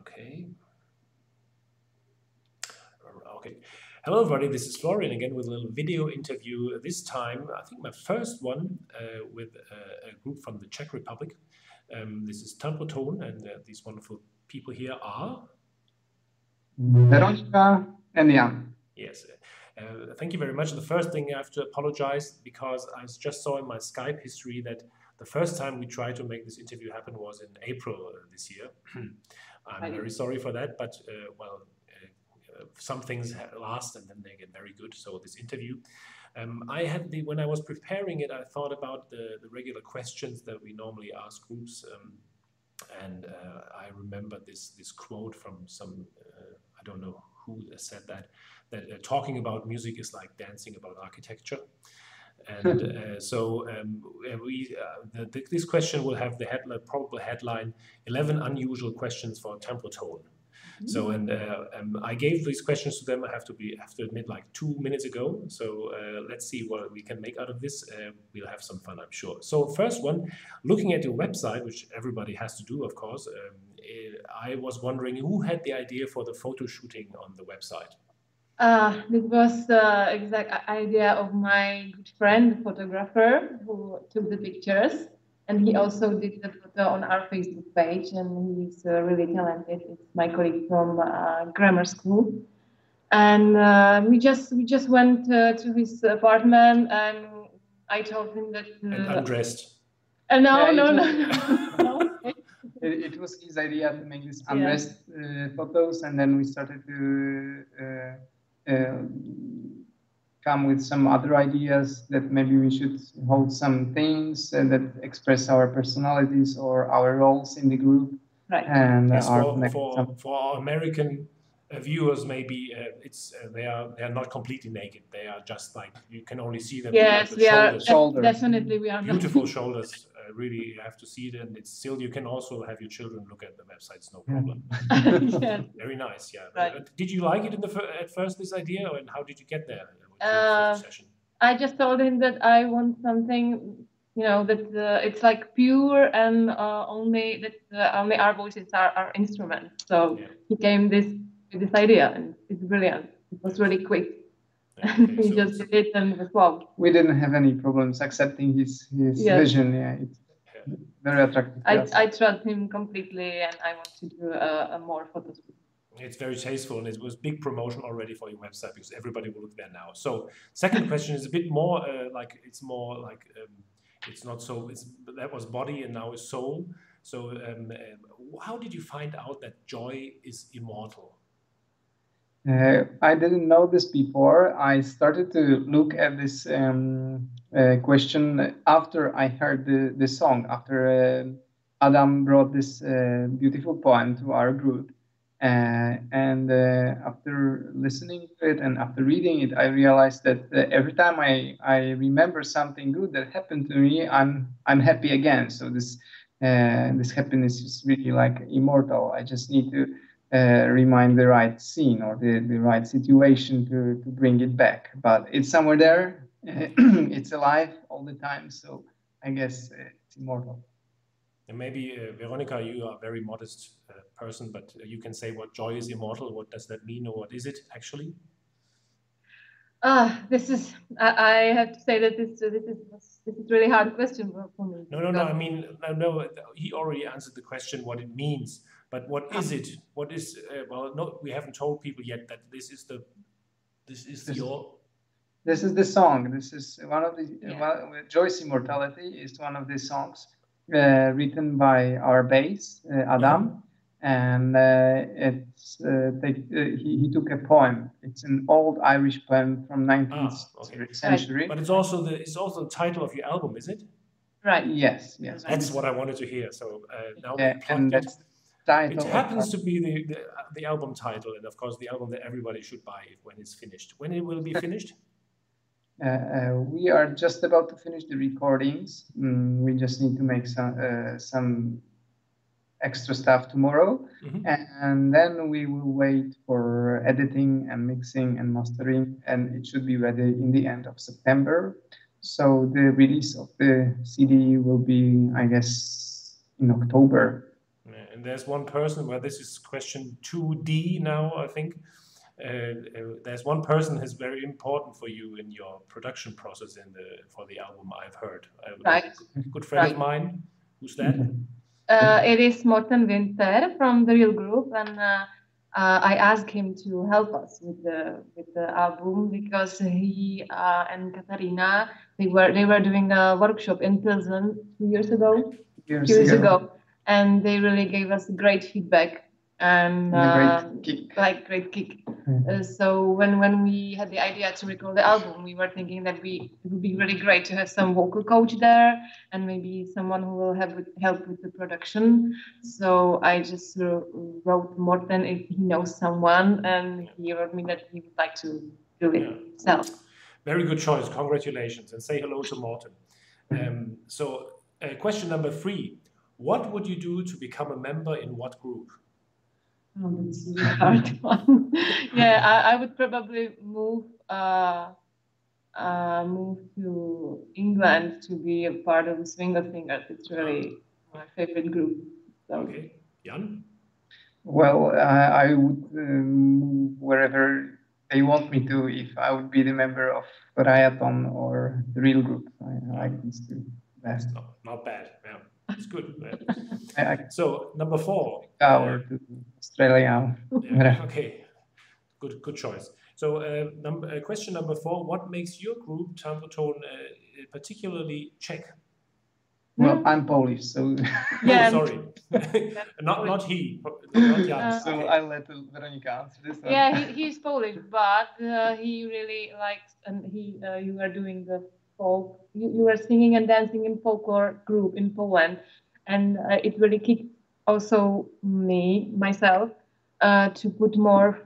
Okay. Okay. Hello, everybody. This is Florian again with a little video interview. This time, I think my first one with a group from the Czech Republic. This is Timbre Tone, and these wonderful people here are Veronica and Jan. Yes. Thank you very much. The first thing I have to apologize because I just saw in my Skype history that the first time we tried to make this interview happen was in April this year. I'm very sorry for that, but some things last and then they get very good. So this interview, I had when I was preparing it, I thought about the regular questions that we normally ask groups, and I remember this quote from some I don't know who said that talking about music is like dancing about architecture. And this question will have the probable headline 11 unusual questions for Timbre Tone. So, and I gave these questions to them, I have to admit, like 2 minutes ago. So let's see what we can make out of this. We'll have some fun, I'm sure. So first one, looking at your website, which everybody has to do, of course, I was wondering who had the idea for the photo shooting on the website? It was the exact idea of my good friend, the photographer, who took the pictures. And he also did the photo on our Facebook page, and he's really talented. It's my colleague from grammar school, and we just went to his apartment, and I told him that. And undressed. No. It was his idea to make these undressed photos, and then we started to come with some other ideas that maybe we should hold some things that express our personalities or our roles in the group. Right. And yes, for our American viewers, maybe they are not completely naked. They are just like you can only see them. Yes, like the shoulders. Definitely, we are beautiful shoulders. Really, you have to see it, and it's still. You can also have your children look at the websites, no problem. Yeah. Very nice, yeah. Right. Did you like it at first, this idea, and how did you get there? I just told him that I want something, that it's like pure and only our voices are our instruments. So he came with this idea, and it's brilliant. It was really quick. Okay, he just did it, and it was wow. We didn't have any problems accepting his vision. Yeah, it's very attractive. I trust him completely, and I want to do a more photos. It's very tasteful, and it was big promotion already for your website because everybody will look there now. So second question is a bit more it's not so. That was body and now is soul. So how did you find out that joy is immortal? I didn't know this before. I started to look at this question after I heard the song, after Adam brought this beautiful poem to our group. And after listening to it and after reading it, I realized that every time I remember something good that happened to me, I'm happy again. So this happiness is really like immortal. I just need to remind the right scene or the right situation to bring it back. But it's somewhere there. It's alive all the time. So I guess it's immortal. And maybe, Veronica, you are a very modest person, but you can say what joy is immortal. What does that mean, or what is it actually? I have to say that this is really hard question for me. No. I mean, no. He already answered the question what it means, but what is it? What is? Well, no, we haven't told people yet that this is the song. This is one of the Joy's Immortality is one of the songs written by our bass Adam. And he took a poem. It's an old Irish poem from 19th century. But it's also the title of your album, is it? Right. Yes. That's what I wanted to hear. So now and that's title. It happens to be the album title, and of course the album that everybody should buy when it's finished. When it will be finished? We are just about to finish the recordings. We just need to make some extra stuff tomorrow, and then we will wait for editing and mixing and mastering, and it should be ready in the end of September. So the release of the CD will be, I guess, in October. And there's one person where this is question 2D now, I think. There's one person who's very important for you in your production process for the album, I've heard. Right. A good friend of mine. Who's that? It is Morten Winter from the Real Group, and I asked him to help us with the album because he and Katarina they were doing a workshop in Pilsen 2 years ago. Years ago, and they really gave us great feedback and great kick. So when we had the idea to record the album, we were thinking that it would be really great to have some vocal coach there and maybe someone who will help with the production. So I just wrote Morten if he knows someone, and he wrote me that he would like to do it himself. Very good choice. Congratulations, and say hello to Morten. Question number 3. What would you do to become a member in what group? Oh, that's a really hard one. I would probably move to England to be a part of the Swinger Singers. It's really my favorite group. So. Okay, Jan? Well, I would move wherever they want me to if I would be the member of Rajaton or the Real Group. I like these two. That's not bad. Yeah, it's good. So number 4. Or to Australia. Yeah, okay, good choice. So question number 4: what makes your group Timbre Tone particularly Czech? Well, I'm Polish, so yeah. Sorry, not he, not Jan. So okay. I'll let Veronika answer this one. Yeah, he's Polish, but he really likes, and you were doing the folk. You were singing and dancing in folklore group in Poland, and it really kicked also myself to put more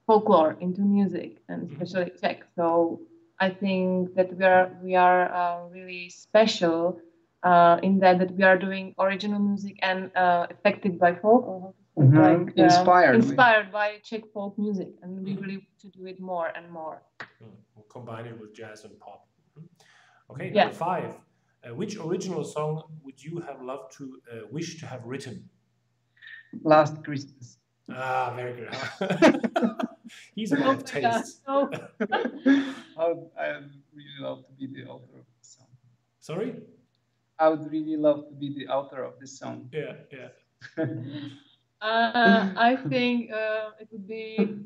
folklore into music, and especially Czech. So I think that we are really special in that we are doing original music and affected by folk, or inspired by Czech folk music, and we really want to do it more and more. We'll combine it with jazz and pop. Okay, number 5. Which original song would you have loved to wish to have written? Last Christmas. Ah, very good. He's a man of taste. I would really love to be the author of this song. Sorry? I would really love to be the author of this song. Yeah. I think it would be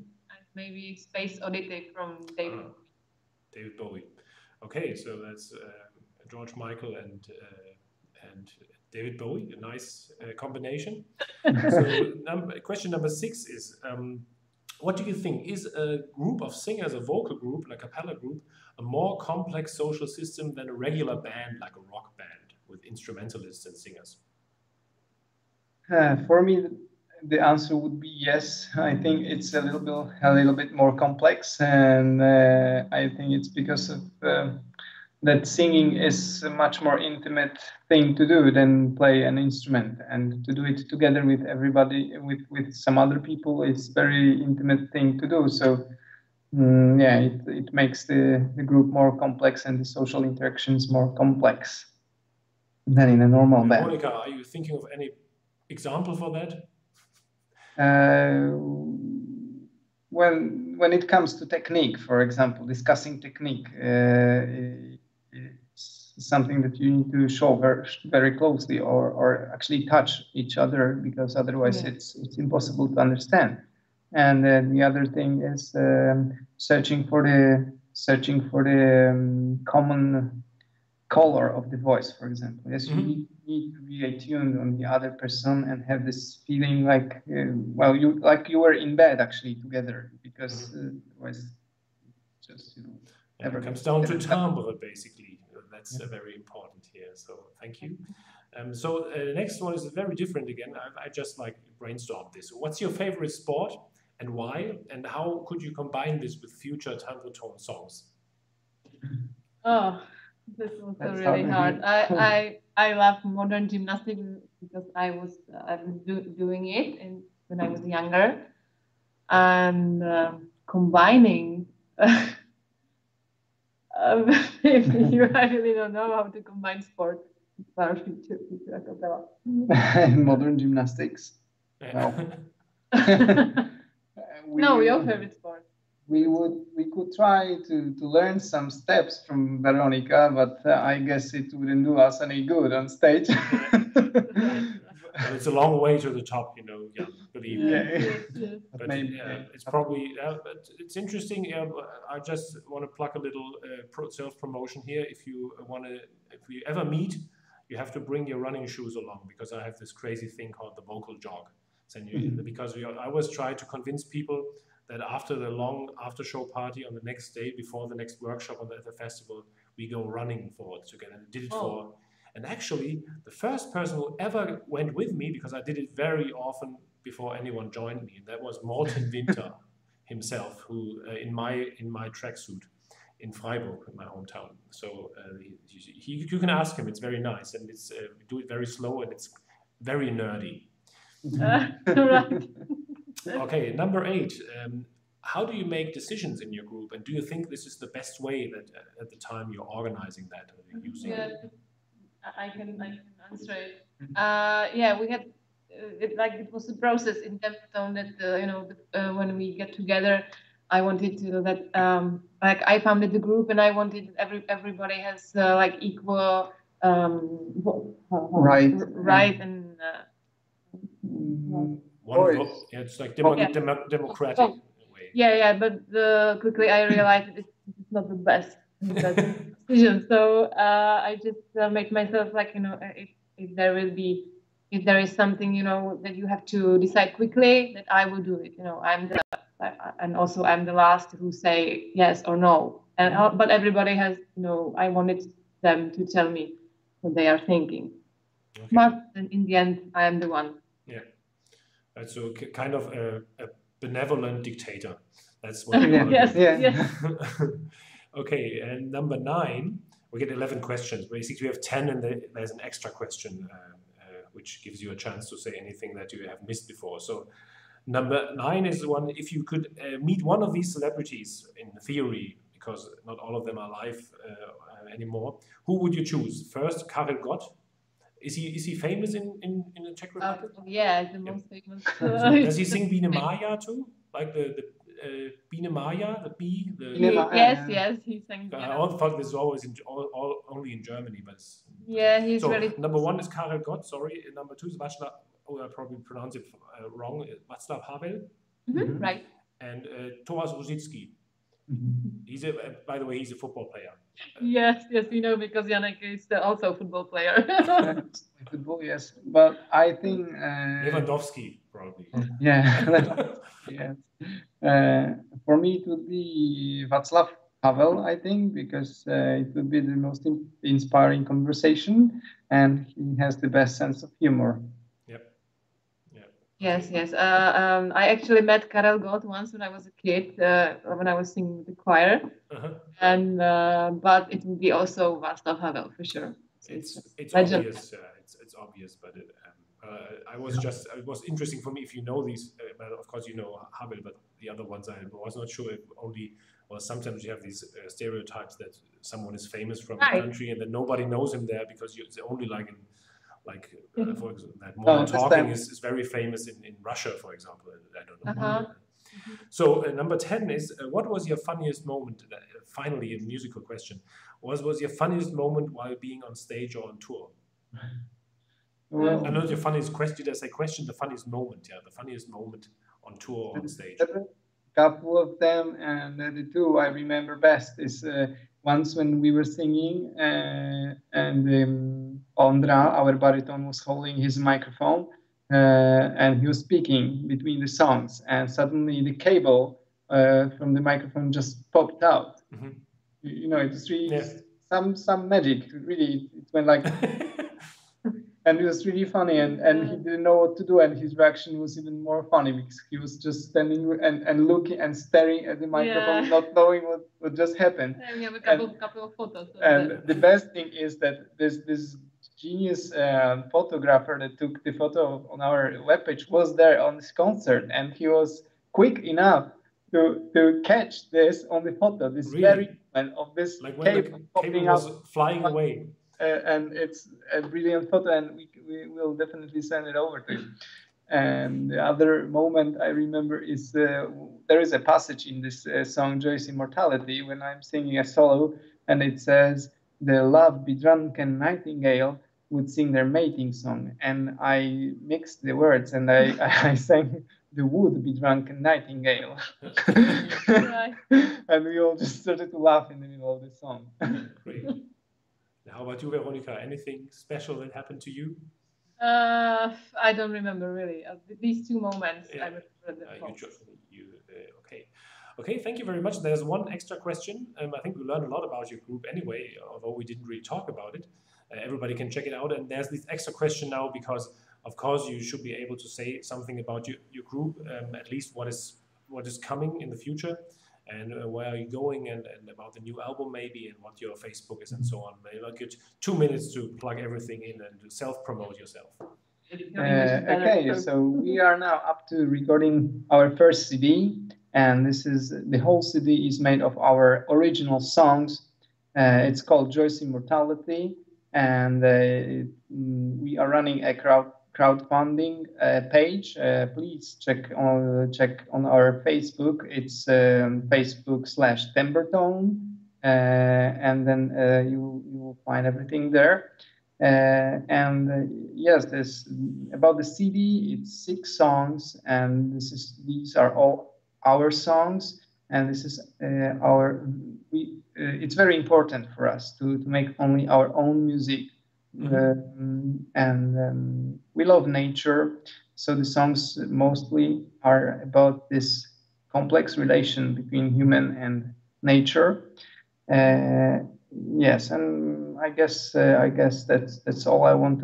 maybe Space Oddity from David Bowie. David Bowie. Okay, so that's George Michael and David Bowie, a nice combination. So question number 6 is, what do you think? Is a group of singers, a vocal group, like a cappella group, a more complex social system than a regular band, like a rock band, with instrumentalists and singers? For me, the answer would be yes. I think it's a little bit more complex, and I think it's because of that singing is a much more intimate thing to do than play an instrument, and to do it together with everybody, with some other people, it's very intimate thing to do. So it makes the group more complex and the social interactions more complex than in a normal band. Monica, are you thinking of any example for that? When it comes to technique, for example, discussing technique, it's something that you need to show very closely, or actually touch each other, because otherwise it's impossible to understand. And the other thing is searching for the common color of the voice, for example. Yes, you need to be attuned on the other person and have this feeling like you were in bed actually together, because otherwise just it comes down to timbre, basically. That's very important here. So thank you. So the next one is very different again. I just brainstormed this. What's your favorite sport and why? And how could you combine this with future Timbre Tone songs? Oh, this is also really hard. I love modern gymnastics because I've been doing it when I was younger, and combining. I really don't know how to combine sport. future a cappella. Modern gymnastics. No. No, your favorite sport. We could try to learn some steps from Veronica, but I guess it wouldn't do us any good on stage. Well, it's a long way to the top, you know. Yeah, believe me. Yes. But it's probably. But it's interesting. I just want to plug a little self-promotion here. If you ever meet, you have to bring your running shoes along, because I have this crazy thing called the vocal jog. Because I always try to convince people that after the long after-show party on the next day, before the next workshop on the festival, we go running together. And I did it for. And actually, the first person who ever went with me, because I did it very often before anyone joined me, and that was Morten Winter himself, who in my tracksuit in Freiburg, in my hometown. So you can ask him; it's very nice, and it's we do it very slow, and it's very nerdy. Right. Okay, number 8. How do you make decisions in your group, and do you think this is the best way that at the time you're organizing that? Using I can answer it. We had it was a process in Timbre Tone that when we get together, I wanted to that I founded the group, and I wanted everybody has equal right and it's like democratic in a way. Yeah, but quickly I realized it's not the best decision. So I just make myself if there is something that you have to decide quickly, that I will do it. I'm the last who say yes or no. But everybody has I wanted them to tell me what they are thinking. Okay. But in the end, I am the one. Yeah. So kind of a benevolent dictator. That's what we want to do. Yes. Okay, and number 9, we get 11 questions. Basically, we have 10, and there's an extra question, which gives you a chance to say anything that you have missed before. So number 9 is one, if you could meet one of these celebrities in theory, because not all of them are alive anymore, who would you choose? First, Karel Gott. Is he famous in the Czech Republic? Yeah, the most famous. Does he sing Biene Maya too? Like the Biene Maya, the bee? Yes, he sang. I thought this is always only in Germany, but he's really. Number 1 is Karel Gott. Sorry, number 2 is Václav. Oh, I probably pronounce it wrong. Václav Havel. Mm-hmm. Right. And Tomáš Růžický. He's by the way, he's a football player. Yes, because Janek is also a football player. Football, yes, but I think Lewandowski probably. Yeah, yes. For me, it would be Václav Havel, I think, because it would be the most inspiring conversation, and he has the best sense of humor. Yes. I actually met Karel Gott once when I was a kid, when I was singing with the choir, and but it would be also Václav Havel for sure. It's obvious. It's obvious, but it was interesting for me if you know these. But of course you know Havel, but the other ones I was not sure if sometimes you have these stereotypes that someone is famous from a country and that nobody knows him there because it's only for example, that Modern Talking is very famous in Russia, for example. I don't know. So number 10 is, what was your funniest moment? Finally, a musical question. What was your funniest moment while being on stage or on tour? I know your funniest question. Did I say question? The funniest moment, the funniest moment on tour or on stage. A couple of them, and the 2 I remember best is once when we were singing and Ondra, our baritone, was holding his microphone and he was speaking between the songs, and suddenly the cable from the microphone just popped out. Mm-hmm. It's really some magic. Really, it went like, and it was really funny, and he didn't know what to do, and his reaction was even more funny because he was just standing and looking and staring at the microphone, not knowing what just happened. And we have a couple of photos. And the best thing is that this genius photographer that took the photo on our webpage was there on this concert, and he was quick enough to catch this on the photo. This very moment of this like when the cable was flying away. and it's a brilliant photo, and we will definitely send it over to you. And the other moment I remember is there is a passage in this song Joy's Immortality when I'm singing a solo, and it says, "The love bedrunken nightingale would sing their mating song," and I mixed the words and I sang, "The would be drunken nightingale." Right. And we all just started to laugh in the middle of the song. Great. How about you, Veronica? Anything special that happened to you? I don't remember really. These two moments, Yeah. I remember the most. Okay. Okay, thank you very much. There's one extra question. I think we learned a lot about your group anyway, although we didn't really talk about it. Everybody can check it out. And there's this extra question now because, of course, you should be able to say something about your group, at least what is coming in the future, and where are you going, and about the new album maybe, and what your Facebook is, and so on. Maybe I'll get 2 minutes to plug everything in and to self-promote yourself. Okay, so we are now up to recording our first CD, and the whole CD is made of our original songs. It's called Joy's Immortality, and we are running a crowdfunding page. Please check on our Facebook. It's Facebook/Timbre Tone, and then you will find everything there. Yes, this about the CD. It's 6 songs, and these are all our songs, and this is it's very important for us to make only our own music. We love nature, so the songs mostly are about this complex relation between human and nature. Yes, and I guess that's all I want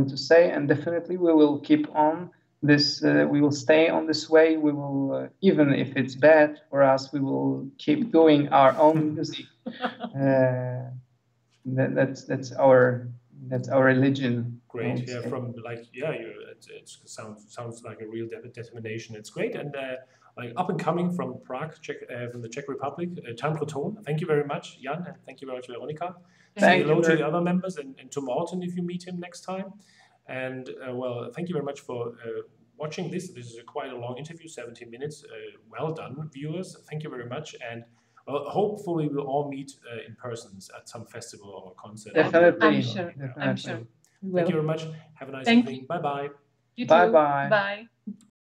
to say. And definitely we will keep on this. We will stay on this way. We will, even if it's bad for us, we will keep doing our own music. That's our religion. Great. Yeah, it sounds like a real determination. It's great, and like up and coming from Prague, from the Czech Republic, Timbre Tone. Thank you very much, Jan, and thank you very much, Veronica. Say hello to the other members and to Martin if you meet him next time. And well, thank you very much for watching this. This is quite a long interview, 17 minutes. Well done, viewers. Thank you very much, and well, hopefully we'll all meet in person at some festival or concert. Definitely. I'm sure. I'm sure. Thank you very much. Have a nice evening. Bye-bye. You too. Bye-bye. Bye.